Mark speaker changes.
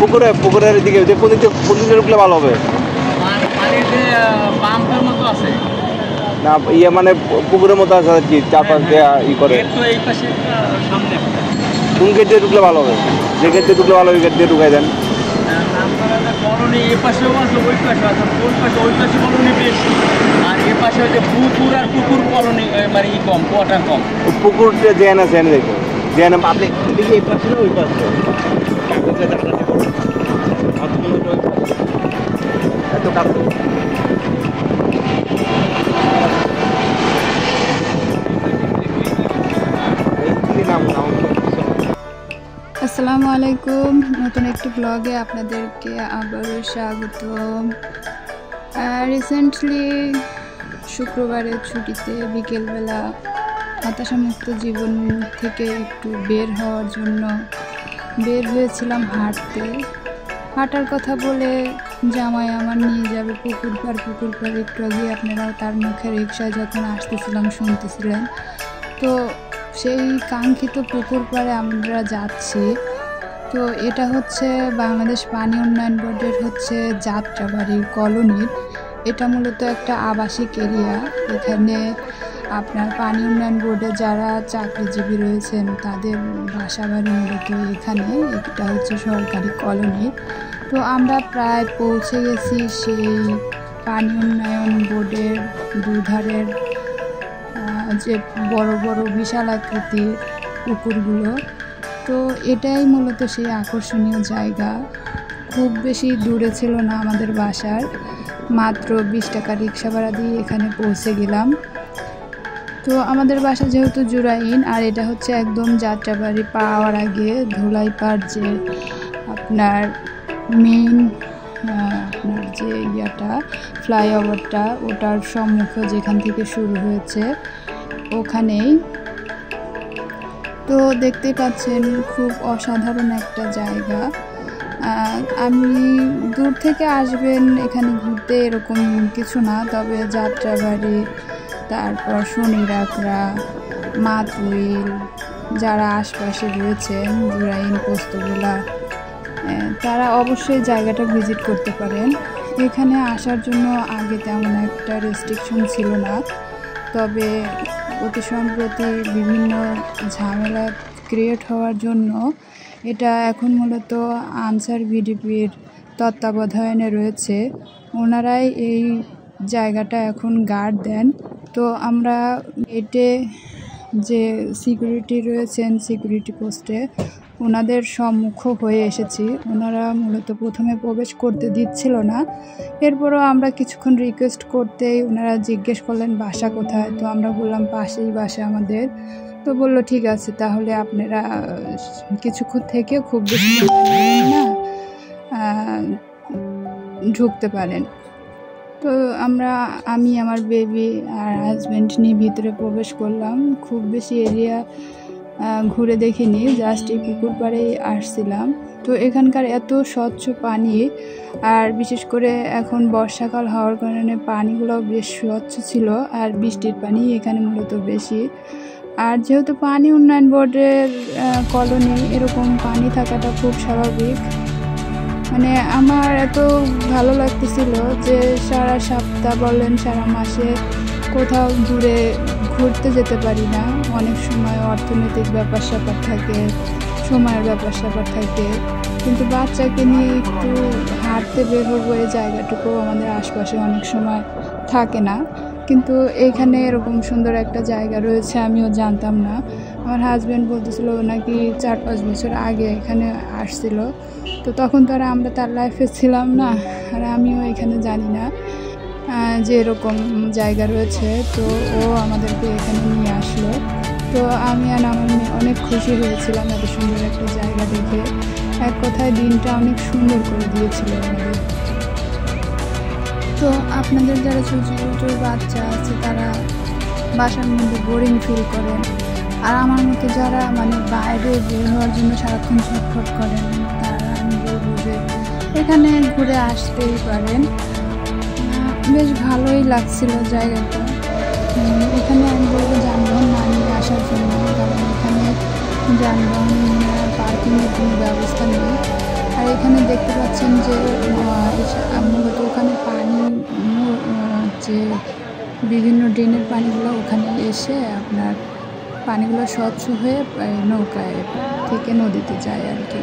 Speaker 1: পুকুরের দিকে কোন দিকে ঢুকলে ভালো হবে?
Speaker 2: পাম্পের মতো আছে
Speaker 1: না ইয়ে মানে পুকুরের মতো আছে আর কি, চারপাশ দিয়ে ই করে।
Speaker 2: এই পাশে সামনে
Speaker 1: কোন গেট দিয়ে ঢুকলে ভালো হবে? যে গেট দিয়ে ঢুকলে ভালো হবে গেট দিয়ে ঢুকাই দেন।
Speaker 2: কলোনি এই পাশেও আছে, ওই পাশে আছে, ওই পাশে কলোনি বেশি, আর এ পাশে হচ্ছে পুকুর আর পুকুর কলোনি মানে ই কম, কোয়াটা কম।
Speaker 1: পুকুর যেন আছে এনে দেখো, যেন আপনি এই পাশে না ওই পাশে এত কাছে।
Speaker 3: আসসালামু আলাইকুম, নতুন একটি ব্লগে আপনাদেরকে আবারও স্বাগত। রিসেন্টলি শুক্রবারের ছুটিতে বিকেলবেলা হতাশামুক্ত জীবন থেকে একটু বের হওয়ার জন্য বের হয়েছিলাম হাঁটতে। হাঁটার কথা বলে জামাই আমার নিয়ে যাবে পুকুর পাড় একটু আগে আপনারাও তার মুখে রিক্সায় যখন আসতেছিলাম শুনতেছিলেন। তো সেই কাঙ্ক্ষিত পুকুর পাড়ে আমরা যাচ্ছি। তো এটা হচ্ছে বাংলাদেশ পানি উন্নয়ন বোর্ডের হচ্ছে যাত্রাবাড়ির কলোনির। এটা মূলত একটা আবাসিক এরিয়া। এখানে আপনার পানি উন্নয়ন বোর্ডে যারা চাকরিজীবী রয়েছেন তাদের বাসাবাড়ি মূলত এখানে। এটা হচ্ছে সরকারি কলোনি। তো আমরা প্রায় পৌঁছে গেছি সেই পানি উন্নয়ন বোর্ডের দুধারের যে বড় বড় বিশাল আকৃতির পুকুরগুলো। তো এটাই মূলত সেই আকর্ষণীয় জায়গা। খুব বেশি দূরে ছিল না আমাদের বাসার, মাত্র 20 টাকা রিক্সা ভাড়া দিয়ে এখানে পৌঁছে গেলাম। তো আমাদের বাসা যেহেতু জুরাইন, আর এটা হচ্ছে একদম যাত্রাবাড়ি পাওয়ার আগে ধুলাইপাড় যে আপনার মেইন আপনার যে ইয়াটা ফ্লাইওভারটা, ওটার সম্মুখে যেখান থেকে শুরু হয়েছে ওখানেই। তো দেখতেই পাচ্ছেন খুব অসাধারণ একটা জায়গা। আমি দূর থেকে আসবেন এখানে ঘুরতে এরকম কিছু না, তবে যাত্রাবাড়ি, তারপর শনিরাকড়া, মাতুইল যারা আশপাশে রয়েছেন জুরাইন পোস্তগোলা, তারা অবশ্যই জায়গাটা ভিজিট করতে পারেন। এখানে আসার জন্য আগে তেমন একটা রেস্ট্রিকশন ছিল না, তবে অতি সম্প্রতি বিভিন্ন ঝামেলা ক্রিয়েট হওয়ার জন্য এটা এখন মূলত আনসার ভিডিপির তত্ত্বাবধানে রয়েছে। ওনারাই এই জায়গাটা এখন গার্ড দেন। তো আমরা গেটে যে সিকিউরিটি রয়েছেন সিকিউরিটি পোস্টে ওনাদের সম্মুখ হয়ে এসেছি। ওনারা মূলত প্রথমে প্রবেশ করতে দিচ্ছিল না, এরপরও আমরা কিছুক্ষণ রিকোয়েস্ট করতেই ওনারা জিজ্ঞেস করলেন বাসা কোথায়। তো আমরা বললাম পাশেই বাসা আমাদের। তো বলল ঠিক আছে, তাহলে আপনারা কিছুক্ষণ থেকে খুব বেশি না ঢুকতে পারেন। তো আমি আমার বেবি আর হাজব্যান্ড নিয়ে ভিতরে প্রবেশ করলাম। খুব বেশি এরিয়া ঘুরে দেখিনি, জাস্ট এই পুকুর পাড়েই আসছিলাম। তো এখানকার এত স্বচ্ছ পানি, আর বিশেষ করে এখন বর্ষাকাল হওয়ার কারণে পানিগুলো বেশ স্বচ্ছ ছিল, আর বৃষ্টির পানি এখানে মূলত বেশি। আর যেহেতু পানি উন্নয়ন বোর্ডের কলোনি, এরকম পানি থাকাটা খুব স্বাভাবিক। মানে আমার এত ভালো লাগতেছিল যে সারা সপ্তাহ বলেন সারা মাসে কোথাও দূরে ঘুরতে যেতে পারি না। অনেক সময় অর্থনৈতিক ব্যাপার স্যাপার থাকে, সময়ের ব্যাপার স্যাপার থাকে, কিন্তু বাচ্চাকে নিয়ে একটু হাঁটতে বের হবো এই জায়গাটুকু আমাদের আশপাশে অনেক সময় থাকে না। কিন্তু এইখানে এরকম সুন্দর একটা জায়গা রয়েছে আমিও জানতাম না। আমার হাজব্যান্ড বলতেছিল নাকি 4-5 বছর আগে এখানে আসছিল। তো তখন তো আর আমরা তার লাইফে ছিলাম না, আর আমিও এখানে জানি না যে এরকম জায়গা রয়েছে। তো ও আমাদেরকে এখানে নিয়ে আসলো। তো আমি আর আমার মেয়ে অনেক খুশি হয়েছিলাম এত সুন্দর একটা জায়গা দেখে। এক কথায় দিনটা অনেক সুন্দর করে দিয়েছিল আমাদের। তো আপনাদের যারা ছোটো ছোটো বাচ্চা আছে তারা বাসার মধ্যে বোরিং ফিল করেন, আর আমার মতো যারা মানে বাইরে বের হওয়ার জন্য সারাক্ষণ ছটফট করেন, তারা আমি বলবো যে এখানে ঘুরে আসতেই পারেন। বেশ ভালোই লাগছিল জায়গাটা। এখানে আমি বলবো যানবাহন না নিয়ে আসার জন্য, কারণ এখানে যানবাহন পার্কিংয়ের কোনো ব্যবস্থা নেই। আর এখানে দেখতে পাচ্ছেন যে মূলত ওখানে পানি যে বিভিন্ন ড্রেনের পানিগুলো ওখানে এসে আপনার পানিগুলো স্বচ্ছ হয়ে নৌকায় থেকে নদীতে যায় আর কি।